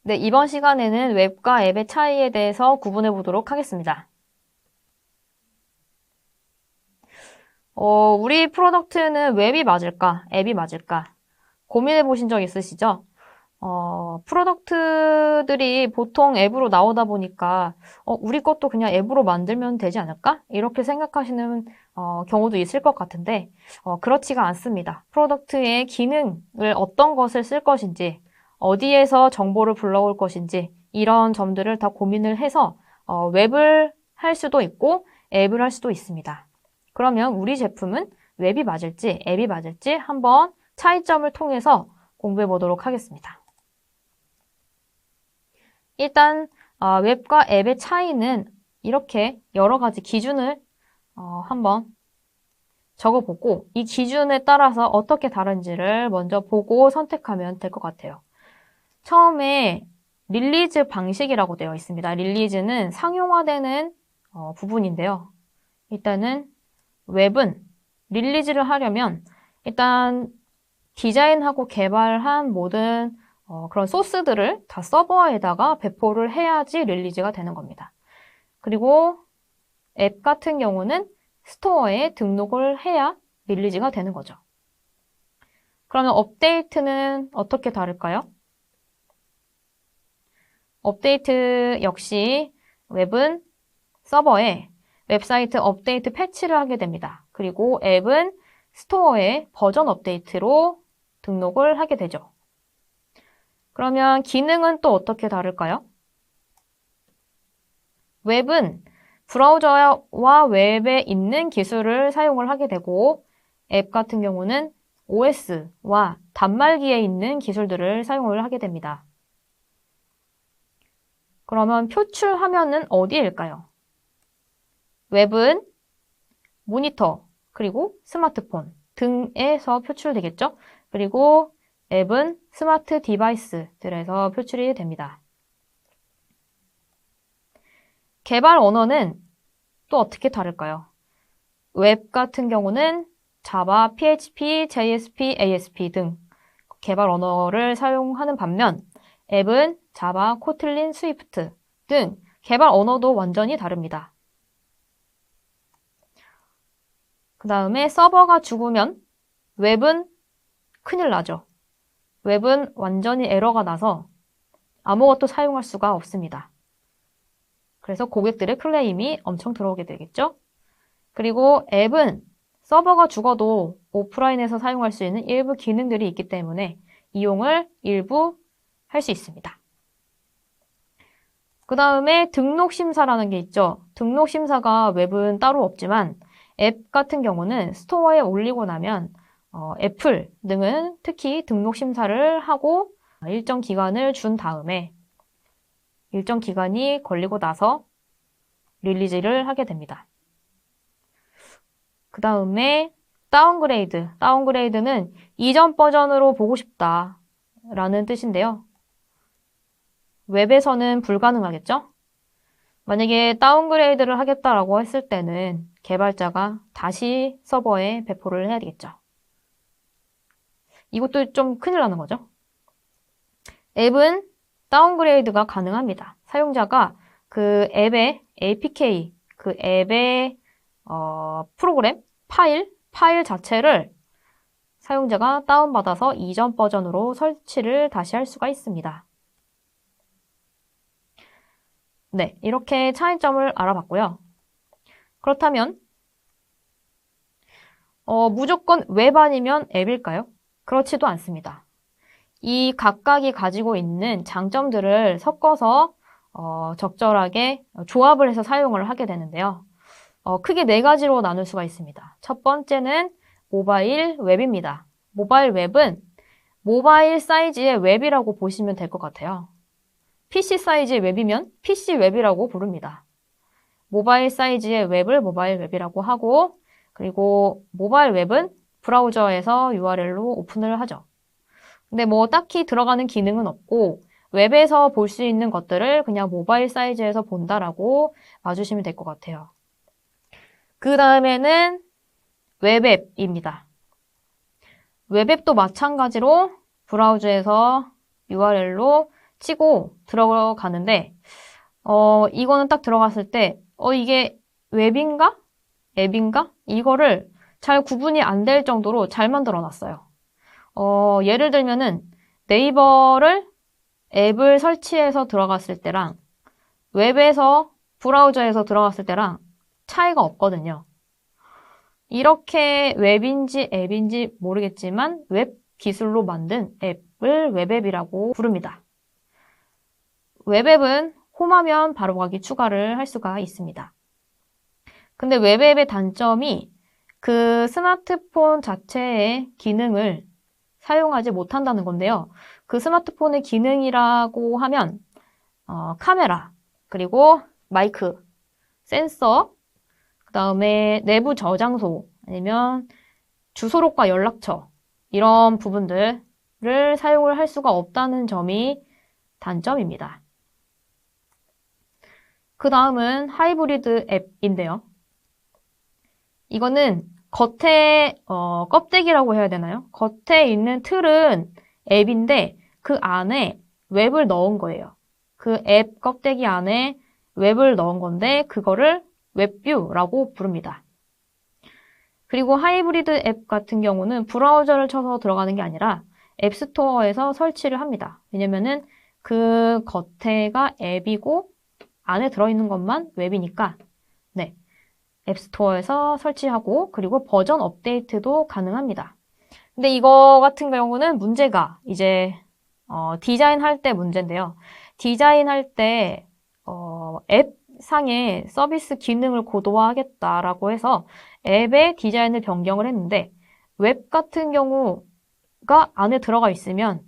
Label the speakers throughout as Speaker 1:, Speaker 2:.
Speaker 1: 네, 이번 시간에는 웹과 앱의 차이에 대해서 구분해 보도록 하겠습니다. 우리 프로덕트는 웹이 맞을까? 앱이 맞을까? 고민해 보신 적 있으시죠? 프로덕트들이 보통 앱으로 나오다 보니까, 우리 것도 그냥 앱으로 만들면 되지 않을까? 이렇게 생각하시는, 경우도 있을 것 같은데, 그렇지가 않습니다. 프로덕트의 기능을 어떤 것을 쓸 것인지, 어디에서 정보를 불러올 것인지, 이런 점들을 다 고민을 해서, 웹을 할 수도 있고, 앱을 할 수도 있습니다. 그러면 우리 제품은 웹이 맞을지, 앱이 맞을지 한번 차이점을 통해서 공부해 보도록 하겠습니다. 일단 웹과 앱의 차이는 이렇게 여러 가지 기준을 한번 적어보고 이 기준에 따라서 어떻게 다른지를 먼저 보고 선택하면 될 것 같아요. 처음에 릴리즈 방식이라고 되어 있습니다. 릴리즈는 상용화되는 부분인데요. 일단은 웹은 릴리즈를 하려면 일단 디자인하고 개발한 모든 그런 소스들을 다 서버에다가 배포를 해야지 릴리즈가 되는 겁니다. 그리고 앱 같은 경우는 스토어에 등록을 해야 릴리즈가 되는 거죠. 그러면 업데이트는 어떻게 다를까요? 업데이트 역시 웹은 서버에 웹사이트 업데이트 패치를 하게 됩니다. 그리고 앱은 스토어에 버전 업데이트로 등록을 하게 되죠. 그러면 기능은 또 어떻게 다를까요? 웹은 브라우저와 웹에 있는 기술을 사용을 하게 되고 앱 같은 경우는 OS와 단말기에 있는 기술들을 사용을 하게 됩니다. 그러면 표출 화면은 어디일까요? 웹은 모니터, 그리고 스마트폰 등에서 표출되겠죠? 그리고 앱은 스마트 디바이스들에서 표출이 됩니다. 개발 언어는 또 어떻게 다를까요? 웹 같은 경우는 자바, PHP, JSP, ASP 등 개발 언어를 사용하는 반면 앱은 자바, 코틀린, 스위프트 등 개발 언어도 완전히 다릅니다. 그 다음에 서버가 죽으면 웹은 큰일 나죠. 웹은 완전히 에러가 나서 아무것도 사용할 수가 없습니다. 그래서 고객들의 클레임이 엄청 들어오게 되겠죠. 그리고 앱은 서버가 죽어도 오프라인에서 사용할 수 있는 일부 기능들이 있기 때문에 이용을 일부 할 수 있습니다. 그 다음에 등록심사라는 게 있죠. 등록심사가 웹은 따로 없지만 앱 같은 경우는 스토어에 올리고 나면 애플 등은 특히 등록심사를 하고 일정 기간을 준 다음에 일정 기간이 걸리고 나서 릴리즈를 하게 됩니다. 그 다음에 다운그레이드. 다운그레이드는 이전 버전으로 보고 싶다라는 뜻인데요. 웹에서는 불가능하겠죠? 만약에 다운그레이드를 하겠다라고 했을 때는 개발자가 다시 서버에 배포를 해야 되겠죠. 이것도 좀 큰일 나는 거죠. 앱은 다운그레이드가 가능합니다. 사용자가 그 앱의 APK, 그 앱의 프로그램, 파일 자체를 사용자가 다운받아서 이전 버전으로 설치를 다시 할 수가 있습니다. 네, 이렇게 차이점을 알아봤고요. 그렇다면 무조건 웹 아니면 앱일까요? 그렇지도 않습니다. 이 각각이 가지고 있는 장점들을 섞어서 적절하게 조합을 해서 사용을 하게 되는데요. 크게 네 가지로 나눌 수가 있습니다. 첫 번째는 모바일 웹입니다. 모바일 웹은 모바일 사이즈의 웹이라고 보시면 될 것 같아요. PC 사이즈의 웹이면 PC 웹이라고 부릅니다. 모바일 사이즈의 웹을 모바일 웹이라고 하고 그리고 모바일 웹은 브라우저에서 URL로 오픈을 하죠. 근데 뭐 딱히 들어가는 기능은 없고 웹에서 볼 수 있는 것들을 그냥 모바일 사이즈에서 본다라고 봐주시면 될 것 같아요. 그 다음에는 웹앱입니다. 웹앱도 마찬가지로 브라우저에서 URL로 치고 들어가는데, 이거는 딱 들어갔을 때, 이게 웹인가? 앱인가? 이거를 잘 구분이 안 될 정도로 잘 만들어 놨어요. 예를 들면은 네이버를 앱을 설치해서 들어갔을 때랑 웹에서 브라우저에서 들어갔을 때랑 차이가 없거든요. 이렇게 웹인지 앱인지 모르겠지만 웹 기술로 만든 앱을 웹앱이라고 부릅니다. 웹앱은 홈하면 바로가기 추가를 할 수가 있습니다. 근데 웹앱의 단점이 그 스마트폰 자체의 기능을 사용하지 못한다는 건데요. 그 스마트폰의 기능이라고 하면 카메라, 그리고 마이크, 센서, 그 다음에 내부 저장소, 아니면 주소록과 연락처 이런 부분들을 사용을 할 수가 없다는 점이 단점입니다. 그 다음은 하이브리드 앱인데요. 이거는 겉에 껍데기라고 해야 되나요? 겉에 있는 틀은 앱인데 그 안에 웹을 넣은 거예요. 그 앱 껍데기 안에 웹을 넣은 건데 그거를 웹뷰라고 부릅니다. 그리고 하이브리드 앱 같은 경우는 브라우저를 쳐서 들어가는 게 아니라 앱스토어에서 설치를 합니다. 왜냐면은 그 겉에가 앱이고 안에 들어있는 것만 웹이니까 네, 앱스토어에서 설치하고 그리고 버전 업데이트도 가능합니다. 근데 이거 같은 경우는 문제가 이제 디자인할 때 문제인데요. 디자인할 때 앱 상의 서비스 기능을 고도화하겠다라고 해서 앱의 디자인을 변경을 했는데 웹 같은 경우가 안에 들어가 있으면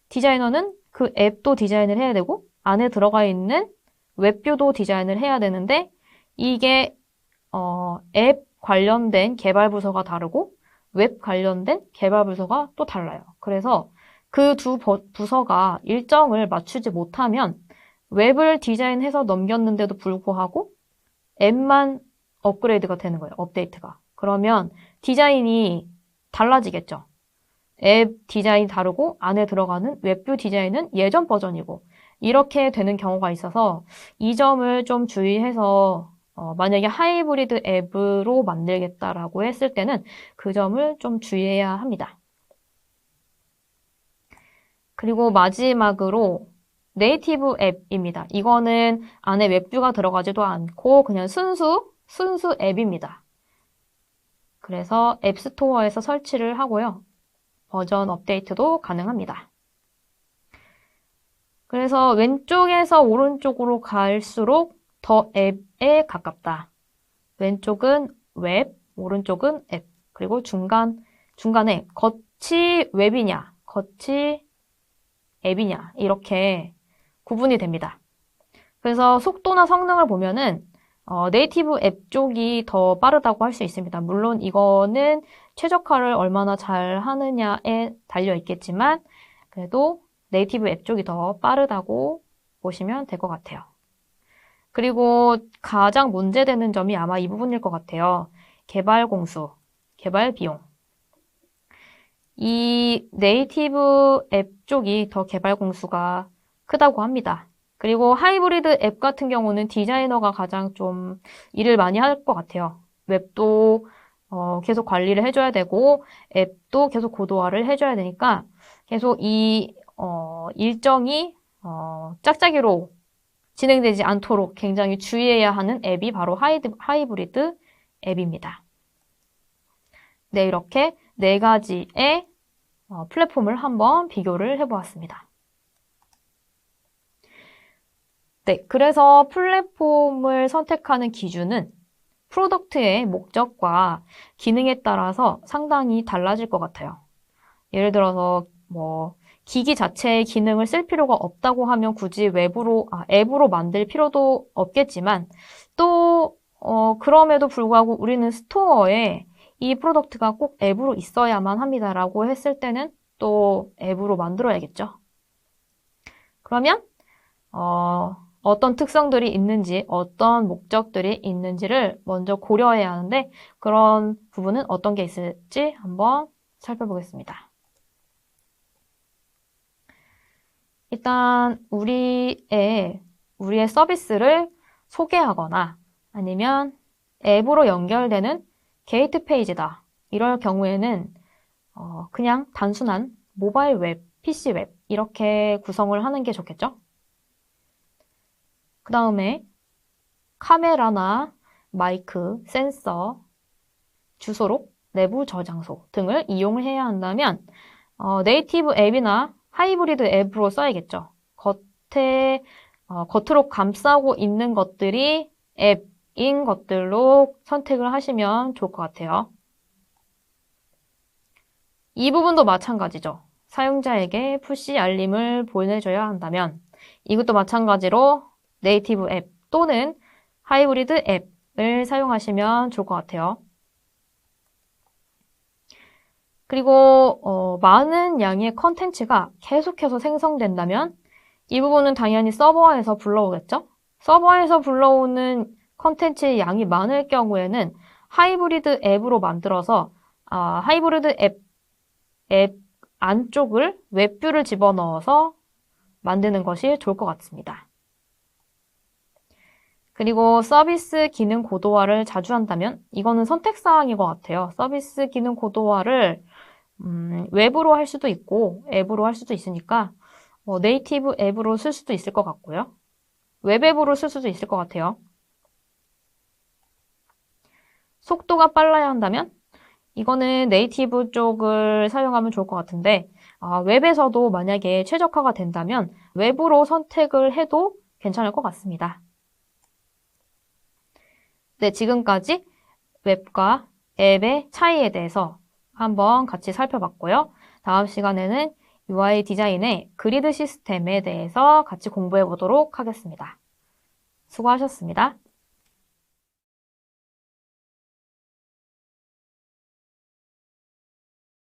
Speaker 1: 디자이너는 그 앱도 디자인을 해야 되고 안에 들어가 있는 웹뷰도 디자인을 해야 되는데 이게 앱 관련된 개발 부서가 다르고 웹 관련된 개발 부서가 또 달라요. 그래서 그 두 부서가 일정을 맞추지 못하면 웹을 디자인해서 넘겼는데도 불구하고 앱만 업그레이드가 되는 거예요. 업데이트가. 그러면 디자인이 달라지겠죠. 앱 디자인이 다르고 안에 들어가는 웹뷰 디자인은 예전 버전이고 이렇게 되는 경우가 있어서 이 점을 좀 주의해서 만약에 하이브리드 앱으로 만들겠다라고 했을 때는 그 점을 좀 주의해야 합니다. 그리고 마지막으로 네이티브 앱입니다. 이거는 안에 웹뷰가 들어가지도 않고 그냥 순수 앱입니다. 그래서 앱스토어에서 설치를 하고요. 버전 업데이트도 가능합니다. 그래서 왼쪽에서 오른쪽으로 갈수록 더 앱에 가깝다. 왼쪽은 웹, 오른쪽은 앱. 그리고 중간에 겉이 웹이냐, 겉이 앱이냐, 이렇게 구분이 됩니다. 그래서 속도나 성능을 보면은 네이티브 앱 쪽이 더 빠르다고 할 수 있습니다. 물론 이거는 최적화를 얼마나 잘 하느냐에 달려 있겠지만 그래도 네이티브 앱 쪽이 더 빠르다고 보시면 될 것 같아요. 그리고 가장 문제되는 점이 아마 이 부분일 것 같아요. 개발 공수, 개발 비용. 이 네이티브 앱 쪽이 더 개발 공수가 크다고 합니다. 그리고 하이브리드 앱 같은 경우는 디자이너가 가장 좀 일을 많이 할 것 같아요. 웹도 계속 관리를 해줘야 되고 앱도 계속 고도화를 해줘야 되니까 계속 이 일정이 짝짝이로 진행되지 않도록 굉장히 주의해야 하는 앱이 바로 하이브리드 앱입니다. 네, 이렇게 네 가지의 플랫폼을 한번 비교를 해보았습니다. 네, 그래서 플랫폼을 선택하는 기준은 프로덕트의 목적과 기능에 따라서 상당히 달라질 것 같아요. 예를 들어서 기기 자체의 기능을 쓸 필요가 없다고 하면 굳이 앱으로 만들 필요도 없겠지만 또 그럼에도 불구하고 우리는 스토어에 이 프로덕트가 꼭 앱으로 있어야만 합니다라고 했을 때는 또 앱으로 만들어야겠죠. 그러면 어떤 특성들이 있는지, 어떤 목적들이 있는지를 먼저 고려해야 하는데 그런 부분은 어떤 게 있을지 한번 살펴보겠습니다. 일단 우리의 서비스를 소개하거나 아니면 앱으로 연결되는 게이트 페이지다. 이럴 경우에는 그냥 단순한 모바일 웹, PC 웹 이렇게 구성을 하는 게 좋겠죠? 그 다음에 카메라나 마이크, 센서, 주소록, 내부 저장소 등을 이용을 해야 한다면 네이티브 앱이나 하이브리드 앱으로 써야겠죠. 겉으로 감싸고 있는 것들이 앱인 것들로 선택을 하시면 좋을 것 같아요. 이 부분도 마찬가지죠. 사용자에게 푸시 알림을 보내줘야 한다면 이것도 마찬가지로 네이티브 앱 또는 하이브리드 앱을 사용하시면 좋을 것 같아요. 그리고 많은 양의 컨텐츠가 계속해서 생성된다면 이 부분은 당연히 서버에서 불러오겠죠? 서버에서 불러오는 컨텐츠의 양이 많을 경우에는 하이브리드 앱으로 만들어서 하이브리드 앱 안쪽을 웹뷰를 집어넣어서 만드는 것이 좋을 것 같습니다. 그리고 서비스 기능 고도화를 자주 한다면 이거는 선택사항인 것 같아요. 서비스 기능 고도화를 웹으로 할 수도 있고 앱으로 할 수도 있으니까 네이티브 앱으로 쓸 수도 있을 것 같고요. 웹앱으로 쓸 수도 있을 것 같아요. 속도가 빨라야 한다면 이거는 네이티브 쪽을 사용하면 좋을 것 같은데 웹에서도 만약에 최적화가 된다면 웹으로 선택을 해도 괜찮을 것 같습니다. 네, 지금까지 웹과 앱의 차이에 대해서 한번 같이 살펴봤고요. 다음 시간에는 UI 디자인의 그리드 시스템에 대해서 같이 공부해 보도록 하겠습니다. 수고하셨습니다.